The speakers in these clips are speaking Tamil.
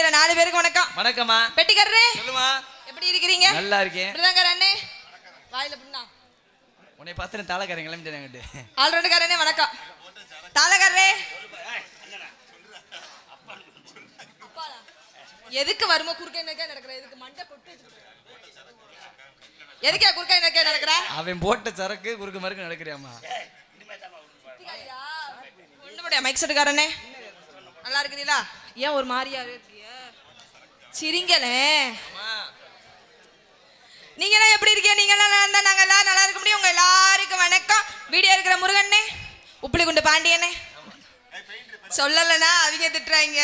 வருகிற 4 பேருக்கு வணக்கம். வணக்கம்மா. பெட்டிக்கரரே சொல்லுமா. எப்படி இருக்கீங்க? நல்லா இருக்கேன். பிரதங்கர் அண்ணே வாயில புண்ணா. உன்னை பார்த்து தாளக்காரங்க கிளம்பிட்டாங்க. ஆல்ரவுண்டர்காரனே வணக்கம். தாளக்காரரே எதுக்கு வருமோ குறுக்க என்னக்கே நடக்குற? எதுக்கு மண்டை கொட்டு? எதுக்கே குறுக்க என்னக்கே நடக்குற? அவன் போட்ட சரக்கு குறுக்க மறுக்க நடக்குறியாமா? ஒண்ணுபடியா மைக் செட்டுக்காரனே நல்லா இருக்கிறீங்களா? ஏன் ஒரு மாதிரியாவே இருக்கீங்க? சிரிங்களே. நீங்க எல்லாம் எப்படி இருக்கீங்க? நீங்க எல்லாம் நல்லா இருந்தா நாங்க எல்லாம் நல்லா இருக்க முடியும். உங்க எல்லாருக்கும் வணக்கம். வீடியோ இருக்கிற முருகண்ணே, உப்புளி குண்டு பாண்டியனே, சொல்லலனா அவங்க திட்டுறாங்க.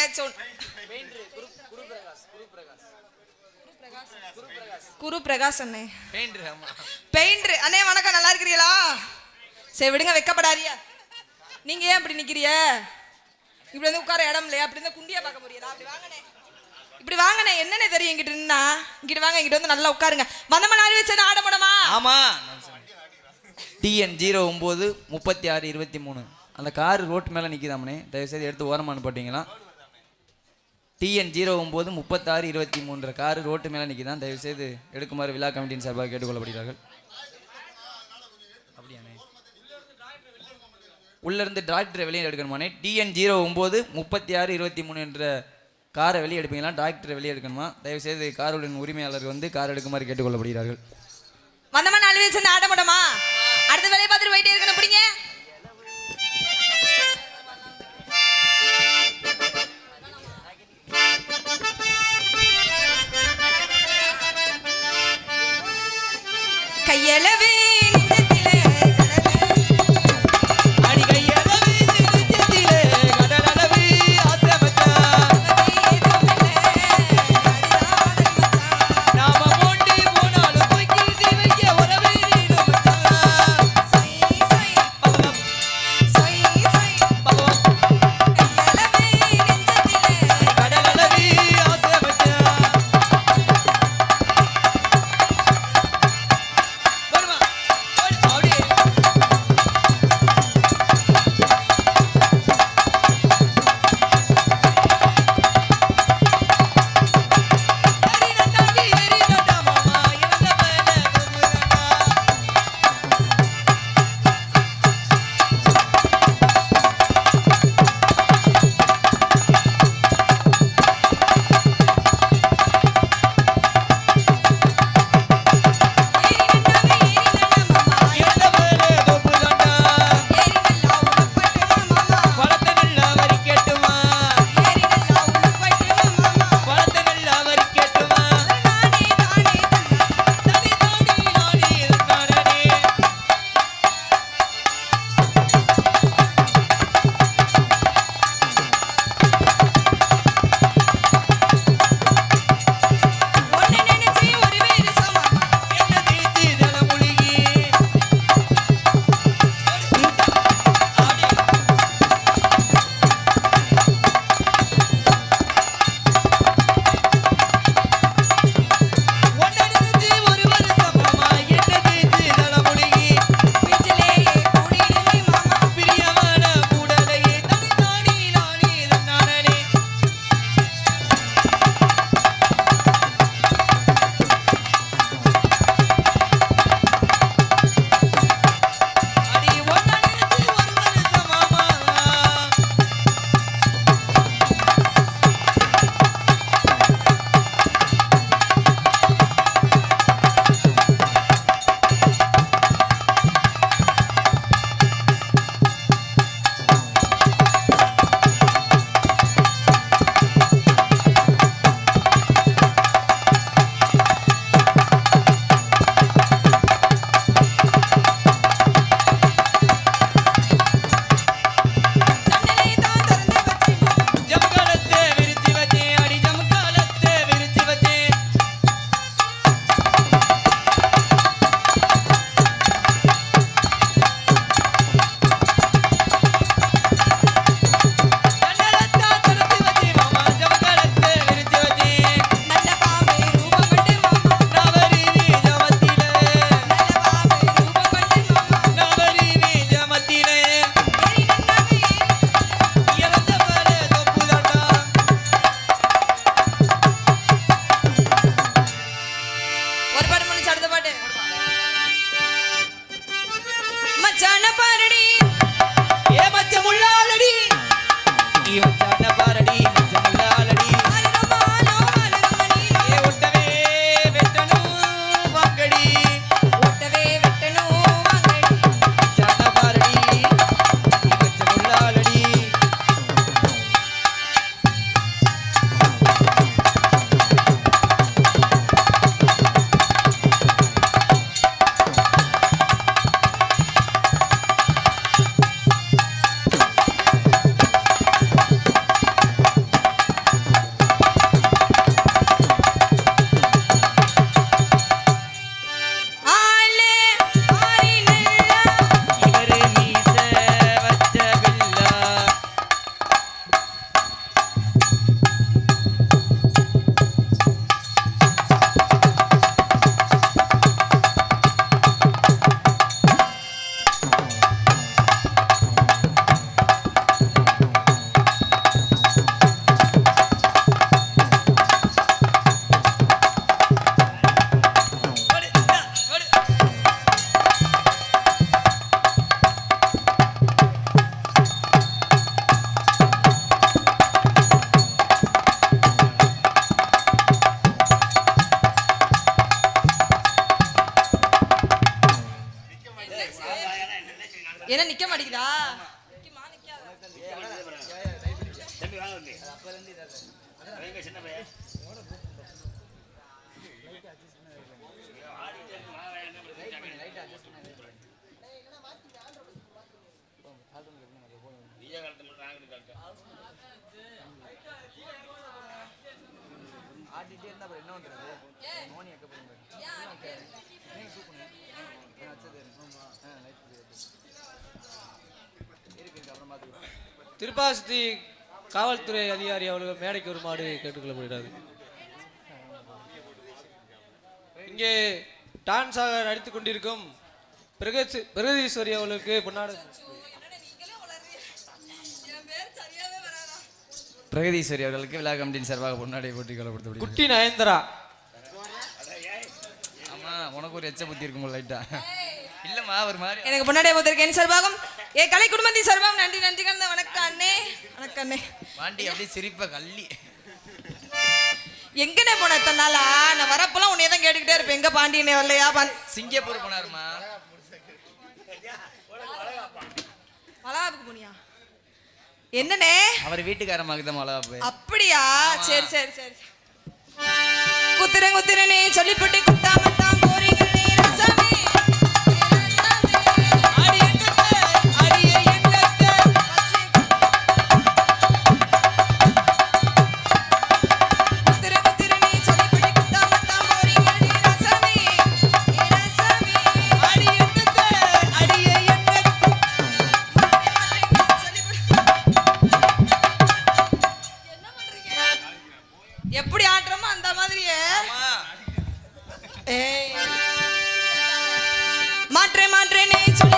குரு பிரகாஷ் அண்ணே பெயிண்டர் அண்ணே வணக்கம். நல்லா இருக்கிறீங்களா? சரி விடுங்க, வெக்கப்படாதியா. நீங்க ஏன் அப்படி நிக்கிறிய? இப்படி வந்து உட்கார இடம் இல்லையா? அப்படி இருந்தா குண்டியா பார்க்க முடியாதா? அப்படி வாங்கனே, இப்படி வாங்கனே. என்னன்னே தெரியும் இங்கிட்டு நின்னா? இங்கிட்டு வாங்க, இங்கிட்டு வந்து நல்லா உட்காருங்க. வந்தமா நாலு வச்சு ஆட முடியுமா? ஆமா. TN 09 36 23 அந்த கார் ரோட்டு மேல நிக்குதாமனே, தயவு செய்து எடுத்து ஓரமானு போட்டீங்களா? TN 09 36 23 கார் ரோட்டு மேல நிக்குதான், தயவு செய்து எடுக்குமாறு விழா கமிட்டியின் சார்பாக கேட்டுக்கொள்ளப்படுகிறார்கள். அப்படியானே? உள்ள இருந்து டிராக்டரை வெளியே எடுக்கணுமானே? TN 09 36 23 என்ற காரை வெளியே எடுப்பீங்களா? டிராக்டரை வெளியே எடுக்கணுமா? தயவு செய்து காருடன் உரிமையாளர்கள் வந்து கார் எடுக்குமாறு கேட்டுக்கொள்ளப்படுகிறார்கள். வந்தமா நாலு வச்சு ஆட முடியுமா? அடுத்த வேலையை பார்த்துட்டு போயிட்டே இருக்கணும். பிடிங்க. கையளவே மச்சான பாரடி ஏ மச்ச முள்ளாலடி நீ மச்சான பாரடி மச்ச முள்ளாலடி ஏ ஒட்டவே வெட்டணும் வாங்கடி ஒட்டவே வெட்டணும் வாங்கடி மச்சான பாரடி நீ மச்ச முள்ளாலடி ஆளே ஆரினல்ல இவரே மீச வச்ச பிள்ளா என்ன நிக்க மாட்டேங்குதா நிக்குமா நிக்காதா ஆடிட்டே இருந்தா அப்புறம் என்ன பண்றது மோனி அக்க போறீங்க நீங்க தூக்குங்க நான் வச்சது இருக்கு அப்புறம் பாத்துக்கலாம் திருப்பாசி காவல்துறை அதிகாரி அவர்கள் மேடைக்கு வருமாறு கேட்டுக்கொள்ளப்படுகிறது. இங்கே டான்ஸாக நடித்துக் கொண்டிருக்கும் பிரகதீஸ்வரி அவர்களுக்கு பொன்னாடு. பிரகதீஸ்வரி அவர்களுக்கு விழா கமிட்டியின் சார்பாக பொன்னாடை போட்டி கொள்ளப்படுத்தப்படுகிறது. குட்டி நயன்தரா. ஆமா உனக்கு ஒரு எச்ச புத்தி இருக்கும் லைட்டா இல்லம்மா ஒரு மாதிரி எனக்கு முன்னாடியே போத்திருக்கேன் சார்பாகும் ஏ கலை குடும்பத்தின் சார்பாகும் நன்றி நன்றி கலந்த வணக்கம் அண்ணே வணக்கம் அண்ணே. பாண்டி அப்படியே சிரிப்ப கள்ளி எங்கனே போன இத்தனை நாளா நான் வரப்பெல்லாம் உன்னைய தான் கேட்டுக்கிட்டே இருப்பேன் எங்க பாண்டியனே வரலையா சிங்கப்பூர் போனாருமா மலாபுக்கு போனியா என்னனே அவர் வீட்டுக்காரமாக தான் மலாபு அப்படியா சரி சரி சரி குத்துறனே சொல்லிப்பட்டு குத்தாமத்தான் போறீங்க ரசமே எப்படி ஆடுறோமோ அந்த மாதிரியே மாற்றேனே சொல்லி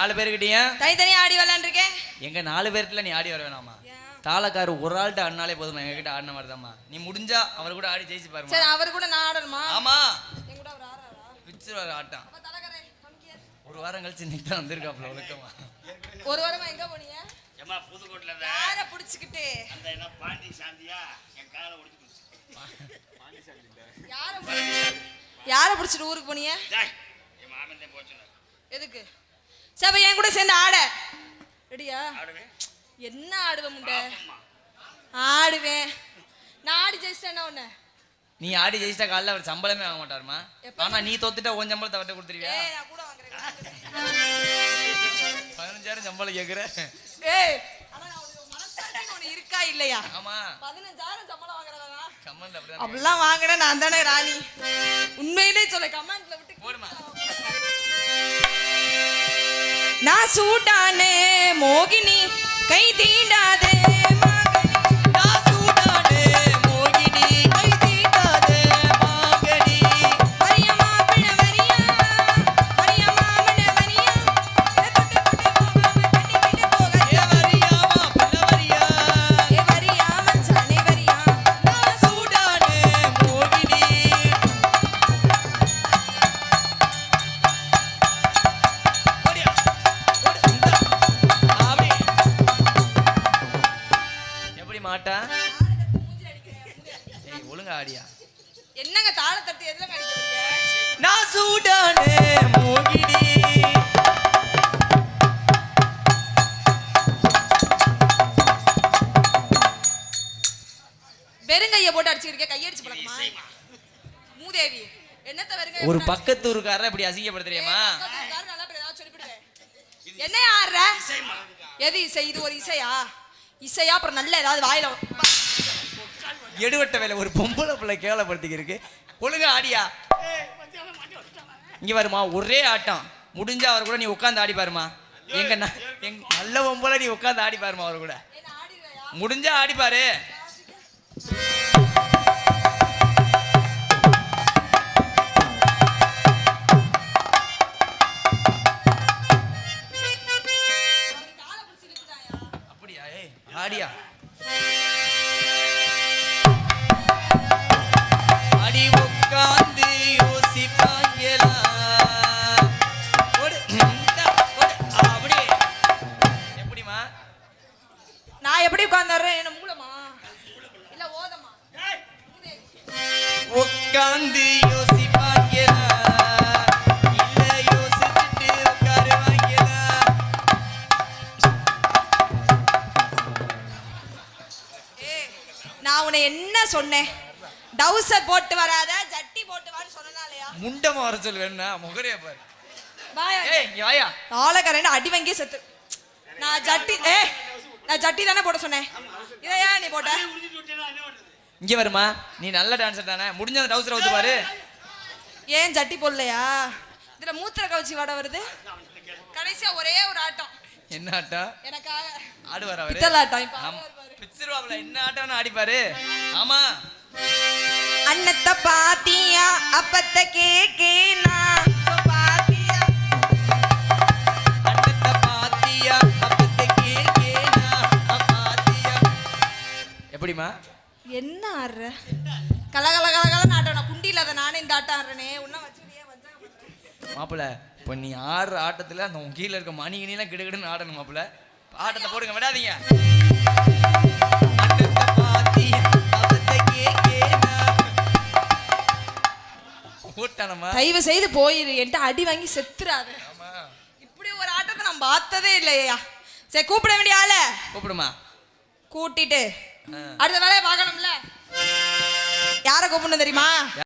4 பேருக்கிட்டயும் தனித்தனியா ஆடி விளையாண்டுருக்கேன். எங்க 4 பேர்ல நீ ஆடி வர வேணாமா? தாளக்காரு ஒரு ஆள்கிட்ட ஆடினாலே போதும். எங்க கிட்ட ஆடின மாதிரி தான்மா. நீ முடிஞ்சா அவர் கூட ஆடி ஜெயிச்சு பாருமா. சரி அவர் கூட நான் ஆடணுமா? ஆமா என் கூட அவர் ஆறாரா? பிச்சிருவாரு ஆட்டம். அப்ப தலகரே கம்கியர். ஒரு வாரம் கழிச்சு இன்னைக்கு தான் வந்திருக்காப்ல ஒழுக்கமா. ஒரு வாரமா எங்க போனீங்க? ஏமா புதுக்கோட்டையில தான் யார புடிச்சிக்கிட்டு அந்த என்ன பாண்டி சாந்தியா என் கால ஒடிச்சு யார புடிச்சிட்டு ஊருக்கு போனீங்க? டேய் என் மாமன் தான் போச்சுனாரு. எதுக்கு? சபை என் கூட சேர்ந்து ஆட ரெடியா? ஆடுவேன். என்ன ஆடுவேன் முண்டை? ஆடுவேன். நான் ஆடி ஜெயிச்சிட்டேன். என்ன ஒண்ணு? நீ ஆடி ஜெயிச்சிட்டா காலைல அவர் சம்பளமே வாங்க மாட்டாருமா. ஆனா நீ தோத்துட்டா உன் சம்பளத்தை அவர்கிட்ட கொடுத்துருவியா? ஏய் நான் கூட வாங்குறேன். 15,000 சம்பளம் கேக்குற. ஏய் ஆனா நான் ஒரு மனசாட்சி ஒண்ணு இருக்கா இல்லையா? ஆமா 15,000 சம்பளம் வாங்குறதா? கமெண்ட் அப்படியே அப்படிலாம் வாங்குறேன் நான் தானே ராணி. உண்மையிலே சொல்ல கமெண்ட்ல விட்டு போடுமா. நான் சூடானே மோகினி கை தீண்டாதே நான் சூடானே மோகினி கை தீண்டாதே மாங்கனி. வரியா மாப்பிள வரியா வரியா மாமன வரியா தொட்டு தொட்டு கட்டிக்கிட்டு போக ஏ வரியா மாப்பிள்ள வரியா. ஏ வரியா மச்சானே வரியா நான் சூடானே மோகினி. ஓடியா ஓடு இந்த அப்படி எப்படி மாட்டா? ஏய் ஒழுங்கா ஆடியா. என்னங்க தாள தட்டி எதுல கடிக்கிறீங்க? நான் சூடானே மோகினி. வெறுங்கைய போட்டு அடிச்சிருக்கே கையடிச்சு பழக்கமா? மூதேவி என்னத்த வெறுங்கைய ஒரு பக்கத்து ஊருக்காரரை இப்படி அசிங்கப்படுத்துறியம்மா. நல்லா பேர் ஏதாவது சொல்லிவிடுவேன். என்ன ஆடுற? எது இசை? இது ஒரு இசையா? இசையா? அப்புறம் நல்ல ஏதாவது வாயில எடுவட்ட வேலை ஒரு பொம்பளை பிள்ளை கேவலப்படுத்திக்கிருக்கு. ஒழுங்கா ஆடியா. இங்க வருமா ஒரே ஆட்டம். முடிஞ்சா அவர் கூட நீ உட்காந்து ஆடி பாருமா. எங்க நல்ல பொம்பளை நீ உட்காந்து ஆடி பாருமா அவர் கூட. முடிஞ்சா ஆடி பாரு. அப்படியா? ஏய் ஆடியா. அடி உட்காந்து யோசிப்பாங்களா. ஓடு இந்தா, ஓடு. அப்படி எப்படிமா? நான் எப்படி உட்கார்ந்துறேன்? என்ன மூலமா இல்ல ஓதமா? உட்காந்து யோசிப்பாங்களா இல்ல யோசிச்சுட்டு உட்காருவாங்களா. ஏய் நான் உன்னை என்ன சொன்னேன்? டவுசர் போட்டு வராத ஜட்டி போட்டு வான்னு சொன்னனாலயா? முண்டமா வர சொல்லு வேணா முகரையா பாரு. வாயா. ஏய் இங்க வாயா. ஆளக்கரண்ட அடி வாங்கி செத்து. நான் ஜட்டி தானே போட சொன்னேன். இதை ஏன் நீ போட்ட? இங்க வருமா. நீ நல்ல டான்சர் தானே. முடிஞ்ச அந்த டவுசரை ஊத்து பாரு. ஏன் ஜட்டி போடலையா? இதுல மூத்திர கவச்சி வாட வருது. கடைசியா ஒரே ஒரு ஆட்டம். என்ன ஆட்டம்? எனக்காக ஆடுவார் அவரு. பித்தள ஆட்டம். இப்ப ஆமா பிச்சிருவாப்ல. என்ன ஆட்டம்னு ஆடிப்பாரு. ஆமா அன்னத்தை பாத்தியா அப்பத்த கேக்கேனா பாத்தியா அண்ணத்தை பாத்தியா அப்பத்தை கேக்கேனா பாத்தியா. எப்படிமா? என்ன ஆடுற? கலகல ஆட்டம். நான் குண்டி இல்லாத நானே இந்த ஆட்டம் ஆடுறேனே. உன்ன வச்சுக்கிட்டே வச்சா மாப்பிள்ள இப்போ நீ ஆடுற ஆட்டத்தில் அந்த உன் கீழே இருக்க மணிகினிலாம் கிடுகிடுன்னு ஆடணும் மாப்பிள்ள. ஆட்டத்தை போடுங்க விடாதீங்க. அண்ணத்தை பாத்தியா அப்பத்தை கேக்கேனா கூட்டானமா. தயவு செய்து போயிரு. என்கிட்ட அடி வாங்கி செத்துறாத. இப்படி ஒரு ஆட்டத்தை நான் பார்த்ததே இல்லையா? சரி கூப்பிட வேண்டிய ஆள கூப்பிடுமா. கூட்டிட்டு அடுத்த வேலையை பார்க்கணும்ல. யாரை கூப்பிடணும் தெரியுமா?